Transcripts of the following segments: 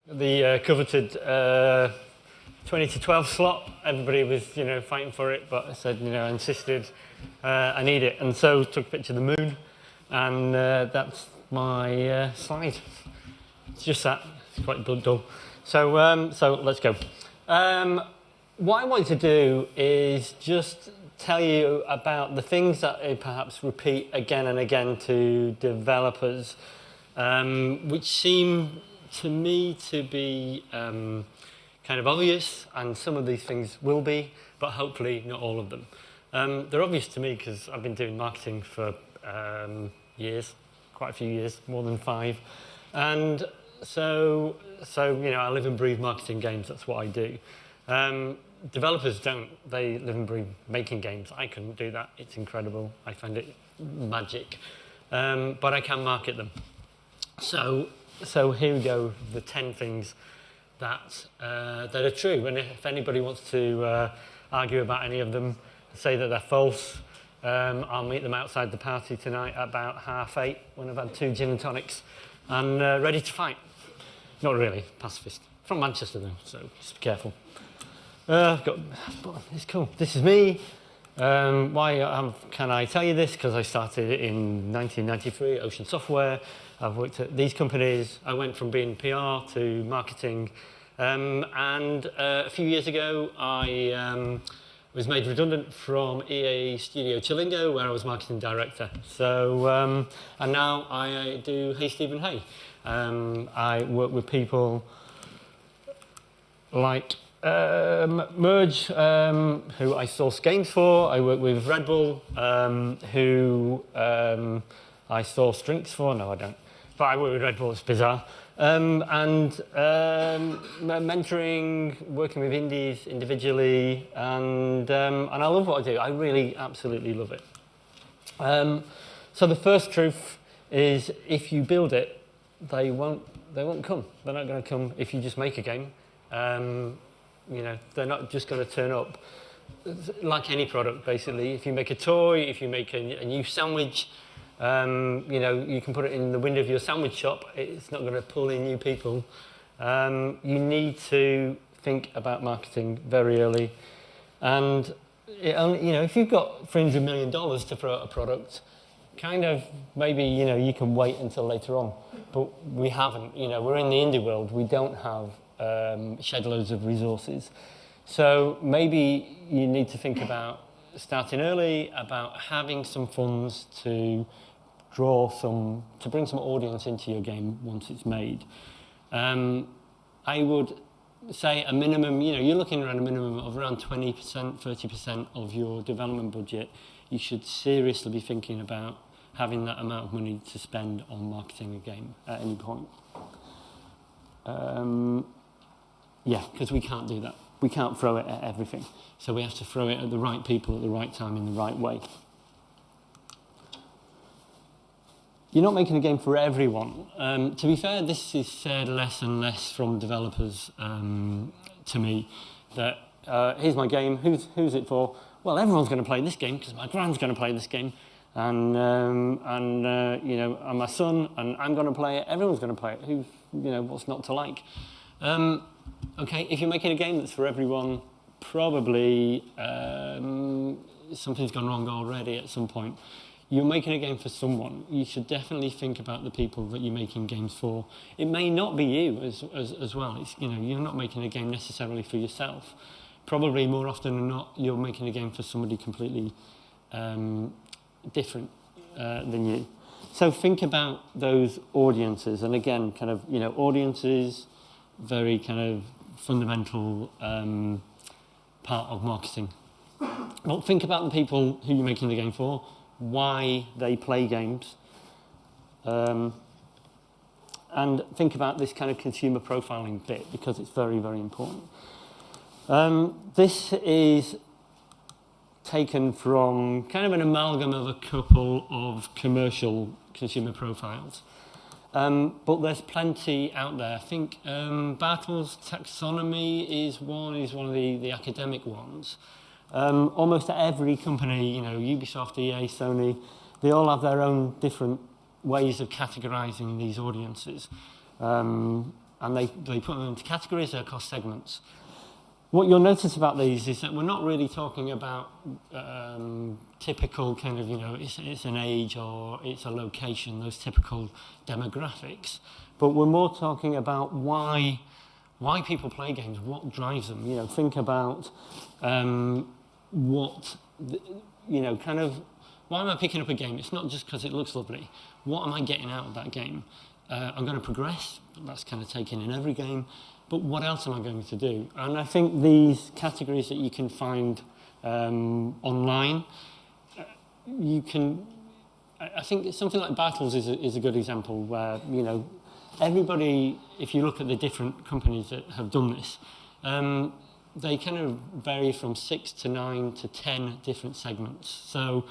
The coveted 20 to 12 slot. Everybody was, fighting for it, but I said, I insisted I need it, and so took a picture of the moon, and that's my slide. It's just that. It's quite dull. So let's go. What I want to do is just tell you about the things that I perhaps repeat again and again to developers, which seem to me to be kind of obvious, and some of these things will be, but hopefully not all of them. They're obvious to me because I've been doing marketing for years, quite a few years, more than 5. And so I live and breathe marketing games. That's what I do. Developers don't. They live and breathe making games. I couldn't do that. It's incredible. I find it magic. But I can market them. So here we go, the 10 things that are true. And if anybody wants to argue about any of them, say that they're false, I'll meet them outside the party tonight at about 8:30 when I've had 2 gin and tonics and ready to fight. Not really, pacifist. From Manchester though, so just be careful. It's cool. This is me. Why can I tell you this? Because I started in 1993 at Ocean Software. I've worked at these companies. I went from being PR to marketing. And a few years ago, I was made redundant from EA Studio Chilingo, where I was marketing director. So, and now I do HeyStephenHey. I work with people like Merge, who I source games for. I work with Red Bull, who I source drinks for. No, I don't. But I work with Red Bull, it's bizarre. And mentoring, working with indies individually, and I love what I do. I really absolutely love it. So the first truth is, if you build it, they won't come. They're not going to come if you just make a game. They're not just going to turn up. Like any product, basically. If you make a toy, if you make a new sandwich, you can put it in the window of your sandwich shop. It's not going to pull in new people. You need to think about marketing very early. And if you've got $300 million to throw at a product, kind of maybe, you can wait until later on. But we haven't. We're in the indie world. We don't have shed loads of resources. So maybe you need to think about starting early, about having some funds to bring some audience into your game once it's made. I would say a minimum, you're looking around a minimum of around 20%, 30% of your development budget. You should seriously be thinking about having that amount of money to spend on marketing a game at any point. Because we can't do that. We can't throw it at everything. So we have to throw it at the right people at the right time in the right way. You're not making a game for everyone. To be fair, this is said less and less from developers to me, that here's my game, who's it for? Well, everyone's going to play this game because my grand's going to play this game, and my son, and I'm going to play it, everyone's going to play it. What's not to like? Okay, if you're making a game that's for everyone, probably something's gone wrong already at some point. You're making a game for someone. You should definitely think about the people that you're making games for. It may not be you as well. It's, you're not making a game necessarily for yourself. Probably more often than not, you're making a game for somebody completely different than you. So think about those audiences. And again, kind of, audiences, very kind of fundamental part of marketing. Well, think about the people who you're making the game for, why they play games, and think about this kind of consumer profiling bit, because it's very, very important. This is taken from kind of an amalgam of a couple of commercial consumer profiles. But there's plenty out there. I think Bartle's taxonomy is one of the academic ones. Almost every company, Ubisoft, EA, Sony, they all have their own different ways of categorizing these audiences. and they put them into categories, they're across segments. What you'll notice about these is that we're not really talking about typical kind of, it's an age or it's a location, those typical demographics, but we're more talking about why people play games, what drives them. Think about why am I picking up a game? It's not just because it looks lovely. What am I getting out of that game? I'm going to progress. That's kind of taken in every game. But what else am I going to do? And I think these categories that you can find online, I think something like Battles is a good example where, everybody, if you look at the different companies that have done this, they kind of vary from 6 to 9 to 10 different segments. So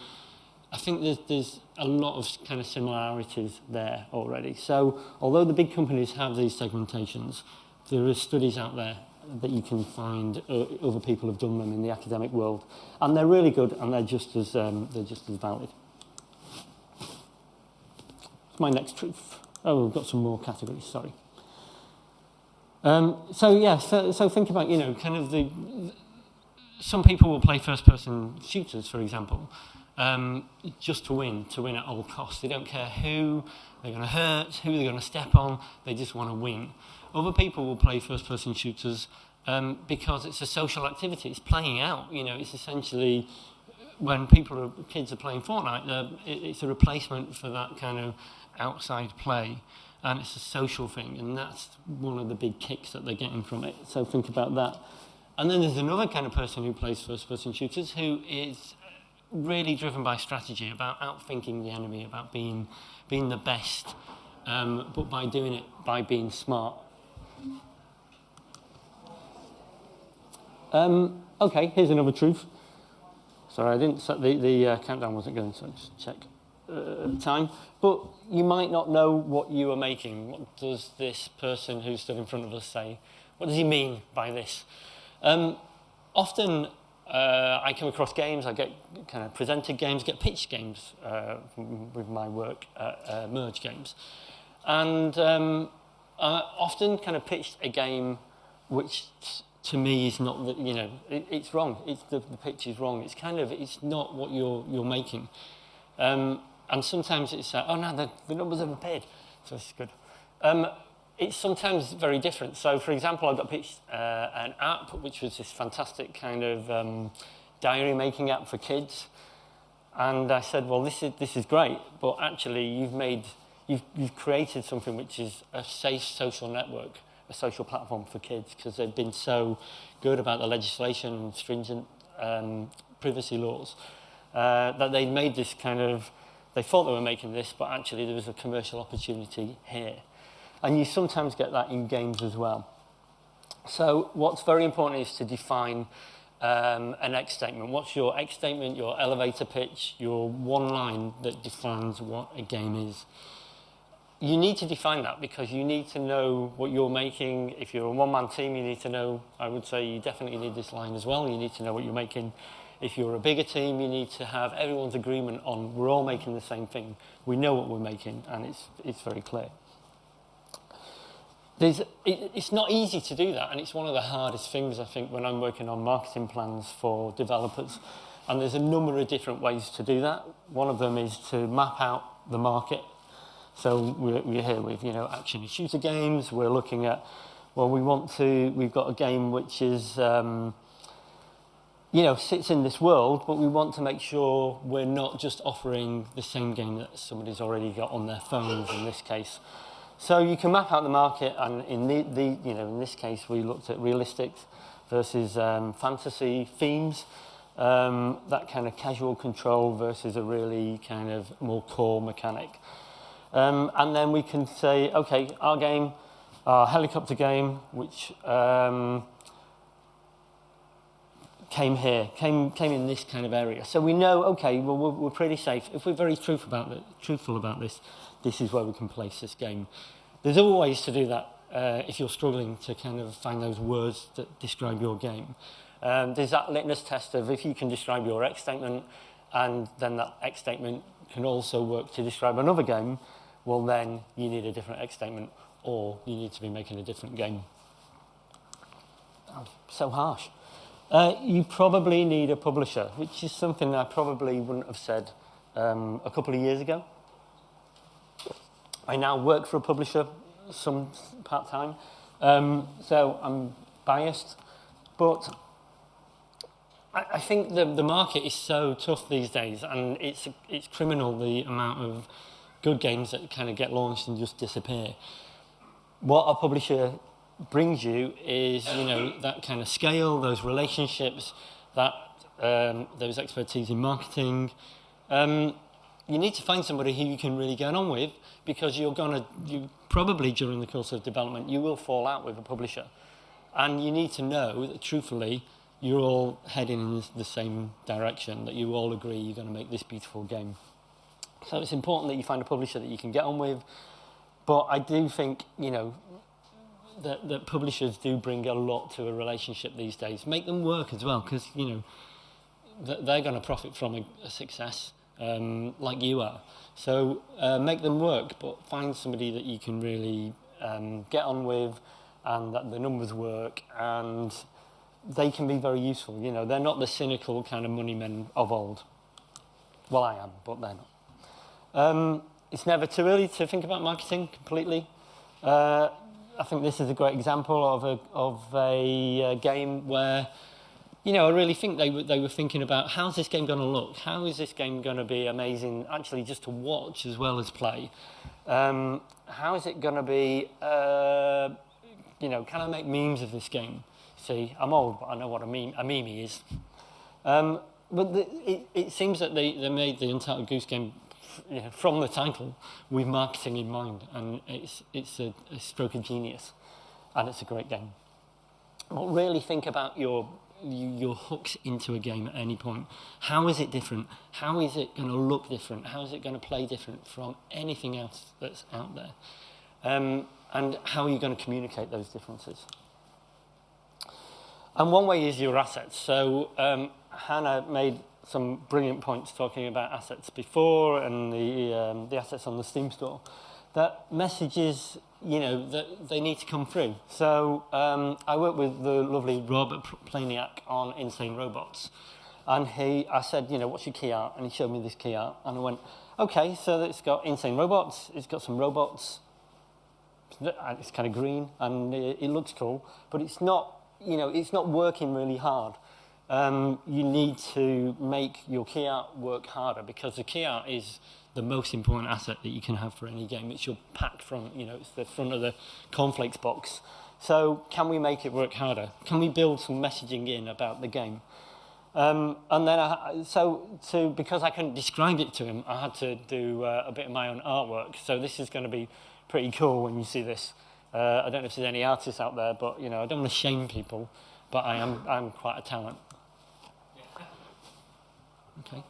I think there's a lot of kind of similarities there already. So although the big companies have these segmentations, there are studies out there that you can find other people have done them in the academic world, and they're really good, and they're just as valid. What's my next truth? Oh, we've got some more categories. Sorry. So think about kind of some people will play first-person shooters, for example, just to win at all costs. They don't care who they're going to hurt, who they're going to step on. They just want to win. Other people will play first-person shooters because it's a social activity. It's playing out. It's essentially when kids are playing Fortnite, it's a replacement for that kind of outside play, and it's a social thing, and that's one of the big kicks that they're getting from it. So think about that. And then there's another kind of person who plays first-person shooters who is really driven by strategy, about outthinking the enemy, about being the best, but by doing it by being smart. Okay, here's another truth. Sorry, I didn't set the countdown wasn't going, so just check time. But you might not know what you are making. What does this person who stood in front of us say? What does he mean by this? Often I come across games, I get kind of presented games, get pitched games with my work at Merge Games. And I often kind of pitched a game which to me is not, it's wrong. The pitch is wrong. It's not what you're making. And sometimes it's oh no, the numbers have appeared, so this is good. It's sometimes very different. So, for example, I got pitched an app, which was this fantastic kind of diary-making app for kids, and I said, well, this is great, but actually, you've created something which is a safe social network, a social platform for kids, because they've been so good about the legislation and stringent privacy laws that they made this kind of. They thought they were making this, but actually there was a commercial opportunity here. And you sometimes get that in games as well. So what's very important is to define an X statement. What's your X statement, your elevator pitch, your one line that defines what a game is? You need to define that because you need to know what you're making. If you're a one-man team, you need to know, I would say you definitely need this line as well. You need to know what you're making. If you're a bigger team, you need to have everyone's agreement on we're all making the same thing. We know what we're making, and it's very clear. It's not easy to do that, and it's one of the hardest things, I think, when I'm working on marketing plans for developers. And there's a number of different ways to do that. One of them is to map out the market. So we're here with, action and shooter games. We're looking at, well, we've got a game which is, sits in this world, but we want to make sure we're not just offering the same game that somebody's already got on their phones in this case. So you can map out the market, and in in this case we looked at realistic versus fantasy themes, that kind of casual control versus a really kind of more core mechanic. And then we can say, okay, our helicopter game, which came in this kind of area. So we know, okay, well, we're pretty safe. If we're very truthful about this, this is where we can place this game. There's other ways to do that if you're struggling to kind of find those words that describe your game. There's that litmus test of if you can describe your X statement, and then that X statement can also work to describe another game, well, then you need a different X statement. or you need to be making a different game. Oh, so harsh. You probably need a publisher, which is something I probably wouldn't have said a couple of years ago. I now work for a publisher, some part-time, so I'm biased, but I think the market is so tough these days, and it's criminal the amount of good games that kind of get launched and just disappear. What a publisher brings you is, you know, that kind of scale, those relationships, that those expertise in marketing. You need to find somebody who you can really get on with, because you probably during the course of development you will fall out with a publisher, and you need to know that truthfully you're all heading in the same direction, that you all agree you're going to make this beautiful game. So it's important that you find a publisher that you can get on with, but I do think, you know, that publishers do bring a lot to a relationship these days. Make them work as well, because, you know, they're going to profit from a success like you are. So make them work, but find somebody that you can really get on with, and that the numbers work, and they can be very useful. You know, they're not the cynical kind of money men of old. Well, I am, but they're not. It's never too early to think about marketing completely. I think this is a great example of a game where, you know, I really think they were thinking about, how's this game going to look? How is this game going to be amazing, actually, just to watch as well as play? How is it going to be, you know, can I make memes of this game? See, I'm old, but I know what a meme is. But it seems that they made the Untitled Goose Game, you know, from the title with marketing in mind, and it's a stroke of genius, and it's a great game. But really think about your hooks into a game at any point. How is it different? How is it going to look different? How is it going to play different from anything else that's out there? And how are you going to communicate those differences? And one way is your assets. So Hannah made some brilliant points talking about assets before, and the assets on the Steam store. That messages, you know, that they need to come through. So I worked with the lovely Rob at Planiac on Insane Robots, and I said, you know, what's your key art? And he showed me this key art, and I went, okay, so it's got Insane Robots, it's got some robots, it's kind of green, and it looks cool, but it's not, you know, it's not working really hard. You need to make your key art work harder, because the key art is the most important asset that you can have for any game. It's your pack front, you know, it's the front of the cornflakes box. So can we make it work harder? Can we build some messaging in about the game? And then, because I couldn't describe it to him, I had to do a bit of my own artwork. So this is going to be pretty cool when you see this. I don't know if there's any artists out there, but, you know, I don't want to shame people, but I'm quite a talent. Okay.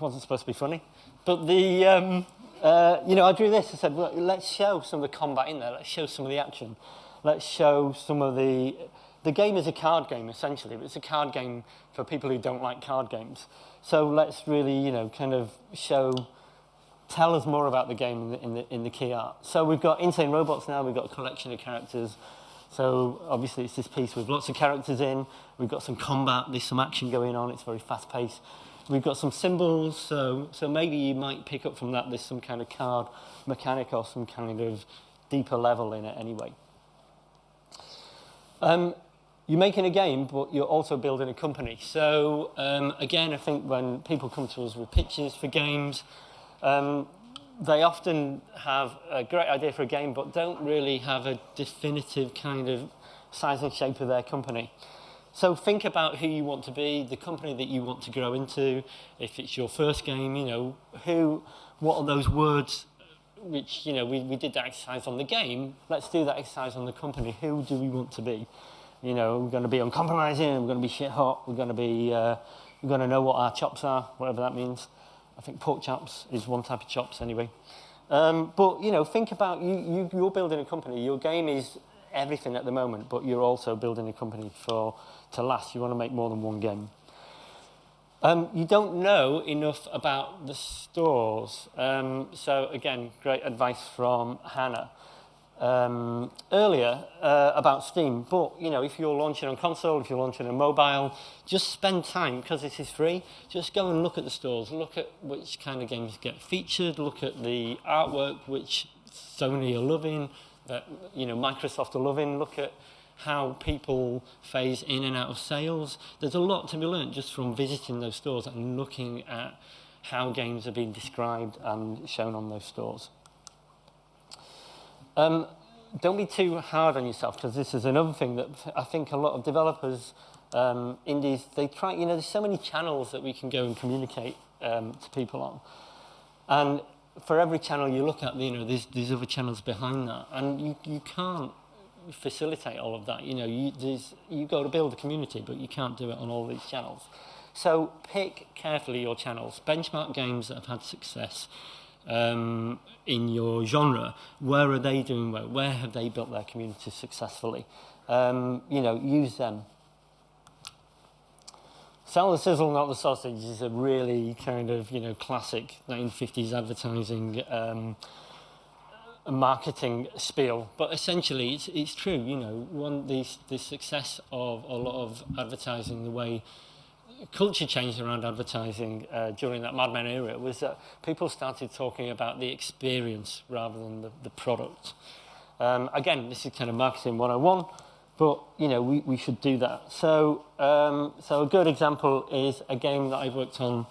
Wasn't supposed to be funny, but you know, I drew this. I said, well, let's show some of the combat in there. Let's show some of the action. Let's show some of the game is a card game essentially, but it's a card game for people who don't like card games. So let's really, you know, kind of tell us more about the game in the key art. So we've got Insane Robots now. We've got a collection of characters. So obviously it's this piece with lots of characters in. We've got some combat, there's some action going on, it's very fast-paced. We've got some symbols, so maybe you might pick up from that there's some kind of card mechanic or some kind of deeper level in it anyway. You're making a game, but you're also building a company. So again, I think when people come to us with pitches for games, they often have a great idea for a game, but don't really have a definitive kind of size and shape of their company. So think about who you want to be, the company that you want to grow into. If it's your first game, you know, what are those words which, you know, we did that exercise on the game. Let's do that exercise on the company. Who do we want to be? You know, we're going to be uncompromising, we're going to be shit hot, we're going to know what our chops are, whatever that means. I think pork chops is one type of chops anyway. But, you know, think about, you're building a company. Your game is everything at the moment, but you're also building a company to last. You want to make more than one game. You don't know enough about the stores. So, again, great advice from Hannah. earlier about Steam, but you know, if you're launching on console, if you're launching on mobile, just spend time, because this is free, just go and look at the stores, look at which kind of games get featured, look at the artwork which Sony are loving, that you know, Microsoft are loving, look at how people phase in and out of sales. There's a lot to be learned just from visiting those stores and looking at how games are being described and shown on those stores. Don't be too hard on yourself, because this is another thing that I think a lot of developers, indies, they try, you know, there's so many channels that we can go and communicate to people on. And for every channel you look at, you know, there's other channels behind that. And you can't facilitate all of that. You know, you've got to build a community, but you can't do it on all these channels. So pick carefully your channels. Benchmark games that have had success in your genre. Where are they doing well? Where have they built their community successfully? You know, use them. Sell the sizzle, not the sausage is a really kind of, you know, classic 1950s advertising marketing spiel. But essentially, it's true. You know, the success of a lot of advertising, the way culture changed around advertising during that Mad Men era, was that people started talking about the experience rather than the product. Again, this is kind of marketing 101, but you know, we should do that. So a good example is a game that I've worked on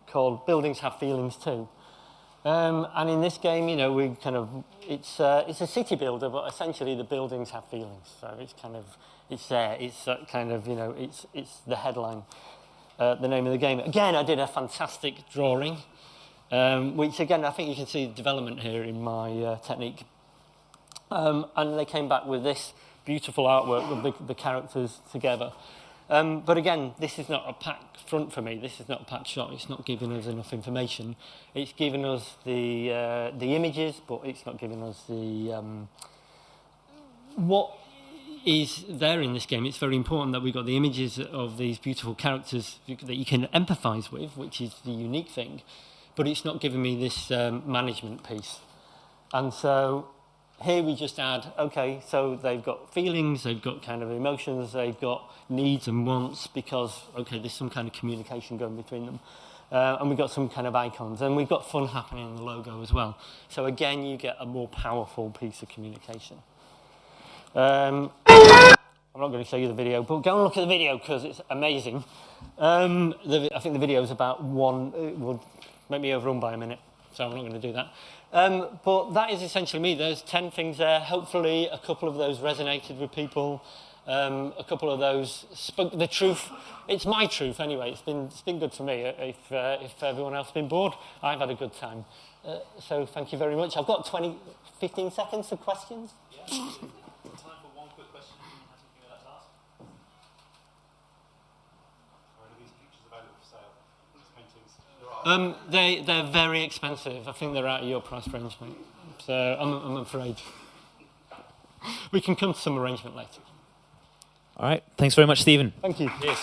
called Buildings Have Feelings Too. And in this game, you know, it's a city builder, but essentially the buildings have feelings. So it's there. It's kind of, you know, it's the headline, the name of the game. Again, I did a fantastic drawing, which again, I think you can see the development here in my technique. And they came back with this beautiful artwork with the characters together. But again, this is not a pack front for me. This is not a packed shot. It's not giving us enough information. It's giving us the images, but it's not giving us the what is there in this game. It's very important that we've got the images of these beautiful characters that you can empathise with, which is the unique thing. But it's not giving me this management piece. And so here we just add, okay, so they've got feelings, they've got kind of emotions, they've got needs and wants, because, okay, there's some kind of communication going between them. And we've got some kind of icons, and we've got fun happening in the logo as well. So again, you get a more powerful piece of communication. I'm not going to show you the video, but go and look at the video, because it's amazing. I think the video is about it will make me overrun by a minute, so I'm not going to do that. But that is essentially me. There's 10 things there. Hopefully a couple of those resonated with people. A couple of those spoke the truth. It's my truth anyway. It's been good for me. If everyone else has been bored, I've had a good time. So thank you very much. I've got 15 seconds for questions. Yeah. Time for one quick question. Has anything you'd like to ask? Are any of these pictures available for sale? These paintings? They're very expensive. I think they're out of your price range, mate. So I'm afraid. We can come to some arrangement later. All right. Thanks very much, Stephen. Thank you. Yes.